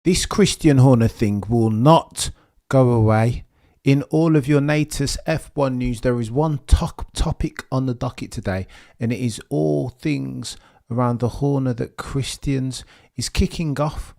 This Christian Horner thing will not go away. In all of your latest F1 news, there is one topic on the docket today, and it is all things around the Horner that Christians is kicking off.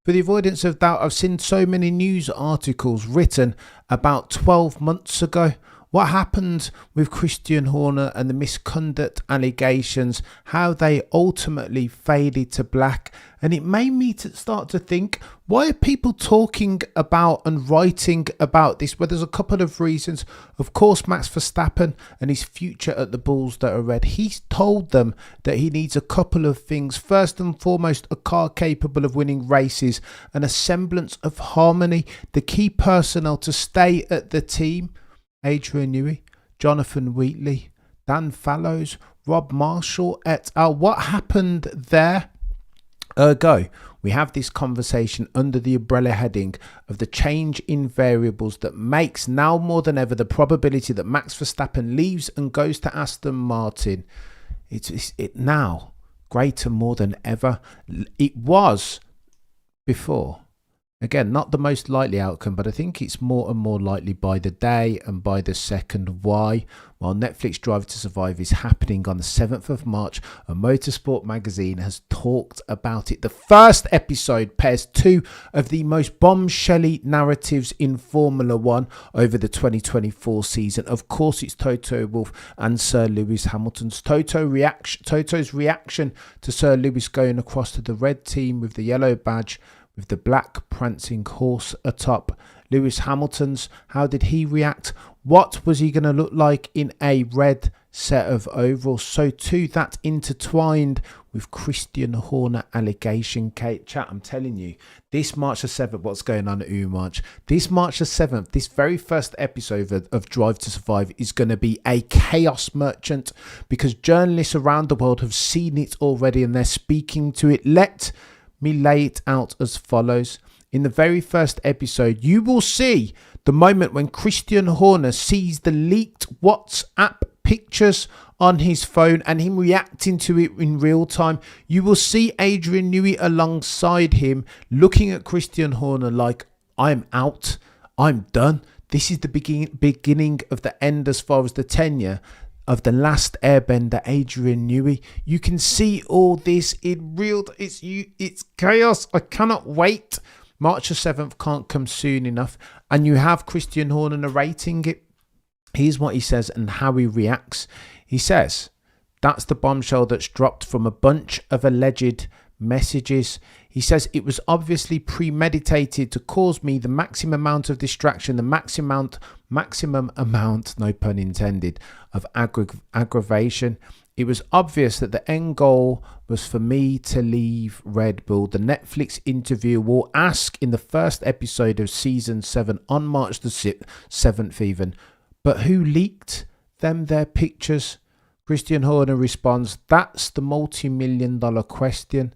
For the avoidance of doubt, I've seen so many news articles written about 12 months ago. What happened with Christian Horner and the misconduct allegations, how they ultimately faded to black. And it made me start to think, why are people talking about and writing about this? Well, there's a couple of reasons. Of course, Max Verstappen and his future at the Bulls that are red. He's told them that he needs a couple of things. First and foremost, a car capable of winning races and a semblance of harmony. The key personnel to stay at the team: Adrian Newey, Jonathan Wheatley, Dan Fallows, Rob Marshall et al. What happened there? Ergo, we have this conversation under the umbrella heading of the change in variables that makes now more than ever the probability that Max Verstappen leaves and goes to Aston Martin. It's now greater more than ever. It was before. Again, not the most likely outcome, but I think it's more and more likely by the day and by the second. Why? While Netflix Drive to Survive is happening on the 7th of March, a Motorsport magazine has talked about it. The first episode pairs two of the most bombshelly narratives in Formula One over the 2024 season. Of course, it's Toto Wolff and Sir Lewis Hamilton's Toto's reaction to Sir Lewis going across to the red team with the yellow badge, with the black prancing horse atop. Lewis Hamilton's, how did he react? What was he going to look like in a red set of overalls? So too, that intertwined with Christian Horner allegation. Kate, chat, I'm telling you, this March the 7th, what's going on at March? This March the 7th, this very first episode of Drive to Survive is going to be a chaos merchant, because journalists around the world have seen it already and they're speaking to it. Let me lay it out as follows. In the very first episode, you will see the moment when Christian Horner sees the leaked WhatsApp pictures on his phone and him reacting to it in real time. You will see Adrian Newey alongside him looking at Christian Horner like, I'm out, I'm done. This is the beginning of the end as far as the tenure of the last airbender, Adrian Newey. You can see all this in real. It's chaos. I cannot wait. March the 7th can't come soon enough. And you have Christian Horner narrating it. Here's what he says and how he reacts. He says, that's the bombshell that's dropped from a bunch of alleged messages. He says it was obviously premeditated to cause me the maximum amount of distraction, the maximum amount, no pun intended, of aggravation. It was obvious that the end goal was for me to leave Red Bull. The Netflix interview will ask in the first episode of season 7 on March the 7th even, but who leaked them their pictures? Christian Horner responds, that's the multi-million-dollar question.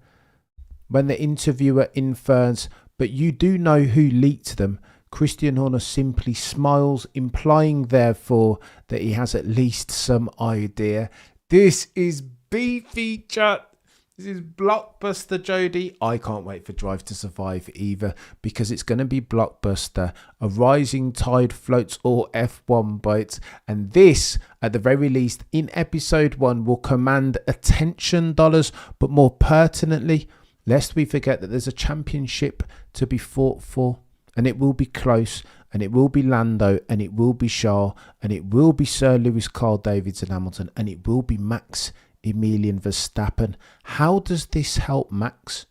When the interviewer infers, but you do know who leaked them, Christian Horner simply smiles, implying therefore that he has at least some idea. This is beefy, chat. This is blockbuster, Jody. I can't wait for Drive to Survive either, because it's going to be blockbuster. A rising tide floats all F1 boats, and this, at the very least, in episode 1, will command attention dollars, but more pertinently, lest we forget that there's a championship to be fought for, and it will be close, and it will be Lando, and it will be Charles, and it will be Sir Lewis, Carl Davidson Hamilton, and it will be Max Emilian Verstappen. How does this help Max?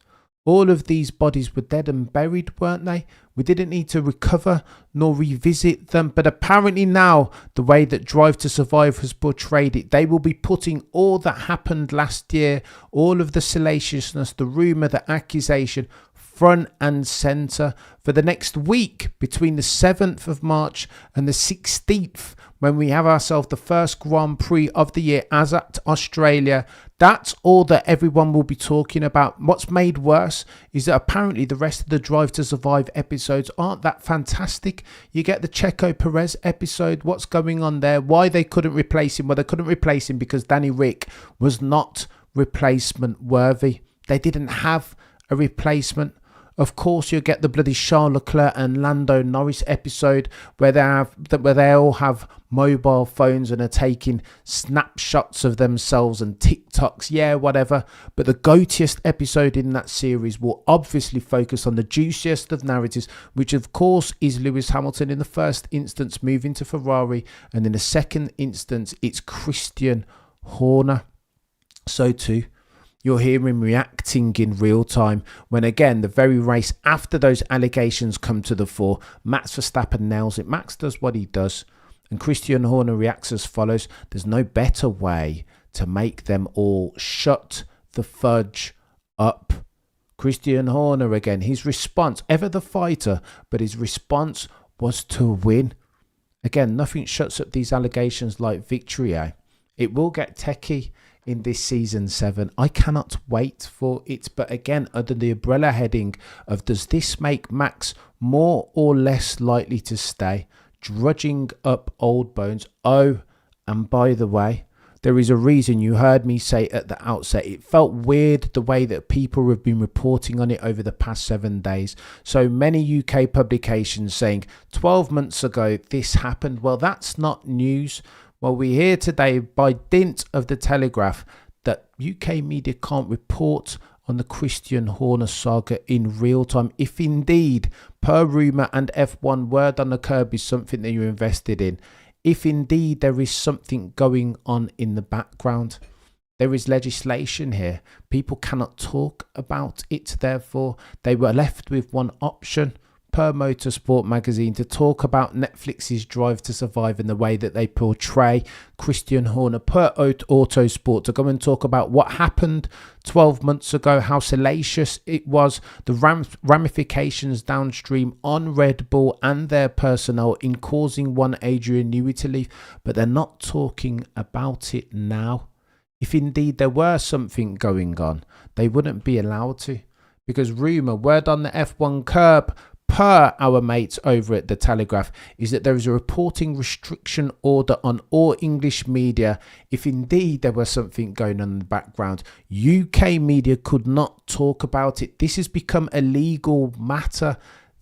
All of these bodies were dead and buried, weren't they? We didn't need to recover nor revisit them. But apparently now, the way that Drive to Survive has portrayed it, they will be putting all that happened last year, all of the salaciousness, the rumour, the accusation, front and centre for the next week between the 7th of March and the 16th, when we have ourselves the first Grand Prix of the year as at Australia. That's all that everyone will be talking about. What's made worse is that apparently the rest of the Drive to Survive episodes aren't that fantastic. You get the Checo Perez episode. What's going on there? Why they couldn't replace him? Well, they couldn't replace him because Danny Rick was not replacement worthy. They didn't have a replacement. Of course, you'll get the bloody Charles Leclerc and Lando Norris episode where they all have mobile phones and are taking snapshots of themselves and TikToks, yeah, whatever. But the goatiest episode in that series will obviously focus on the juiciest of narratives, which of course is Lewis Hamilton in the first instance moving to Ferrari, and in the second instance it's Christian Horner. So too, you'll hear him reacting in real time when, again, the very race after those allegations come to the fore, Max Verstappen nails it. Max does what he does, and Christian Horner reacts as follows. There's no better way to make them all shut the fudge up. Christian Horner again, his response, ever the fighter, but his response was to win. Again, nothing shuts up these allegations like victory, eh? It will get techie in this season 7. I cannot wait for it. But again, under the umbrella heading of does this make Max more or less likely to stay? Drudging up old bones. Oh, and by the way, there is a reason you heard me say at the outset. It felt weird the way that people have been reporting on it over the past 7 days. So many UK publications saying 12 months ago this happened. Well, that's not news. Well, we hear today by dint of the Telegraph that UK media can't report on the Christian Horner saga in real time. If indeed, per rumour and F1 word on the curb is something that you're invested in, if indeed there is something going on in the background, there is legislation here. People cannot talk about it. Therefore, they were left with one option, per Motorsport magazine, to talk about Netflix's Drive to Survive and the way that they portray Christian Horner, per Autosport, to go and talk about what happened 12 months ago, how salacious it was, the ramifications downstream on Red Bull and their personnel in causing one Adrian Newey to leave. But they're not talking about it now. If indeed there were something going on, they wouldn't be allowed to, because rumour, word on the F1 curb, per our mates over at the Telegraph, is that there is a reporting restriction order on all English media. If indeed there was something going on in the background, UK media could not talk about it. This has become a legal matter,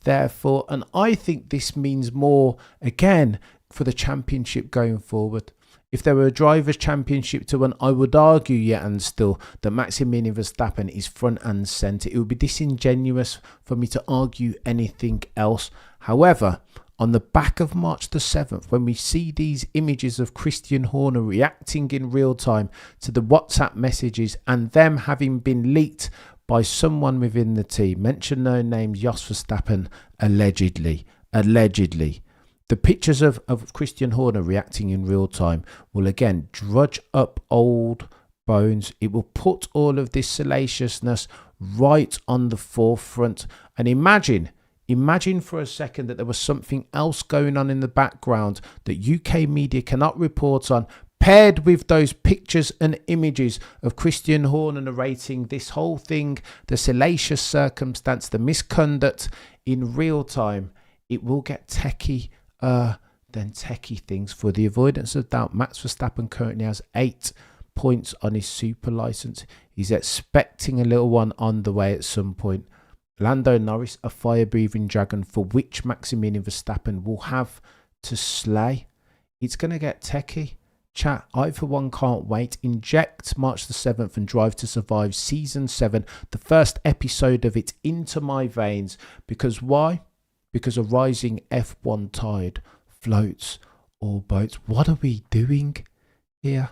therefore, and I think this means more, again, for the championship going forward. If there were a Drivers' Championship to win, I would argue yet and still that Maximilian Verstappen is front and centre. It would be disingenuous for me to argue anything else. However, on the back of March the 7th, when we see these images of Christian Horner reacting in real time to the WhatsApp messages and them having been leaked by someone within the team, mention no names, Jos Verstappen, allegedly, the pictures of Christian Horner reacting in real time will again drudge up old bones. It will put all of this salaciousness right on the forefront. And imagine for a second that there was something else going on in the background that UK media cannot report on, paired with those pictures and images of Christian Horner narrating this whole thing, the salacious circumstance, the misconduct in real time. It will get techie than techie things. For the avoidance of doubt, Max Verstappen currently has 8 points on his super license. He's expecting a little one on the way at some point. Lando Norris, a fire-breathing dragon for which Maximilian Verstappen will have to slay. It's going to get techie. Chat, I for one can't wait. Inject March the 7th and Drive to Survive Season 7, the first episode of it, into my veins. Because why? Because a rising F1 tide floats all boats. What are we doing here?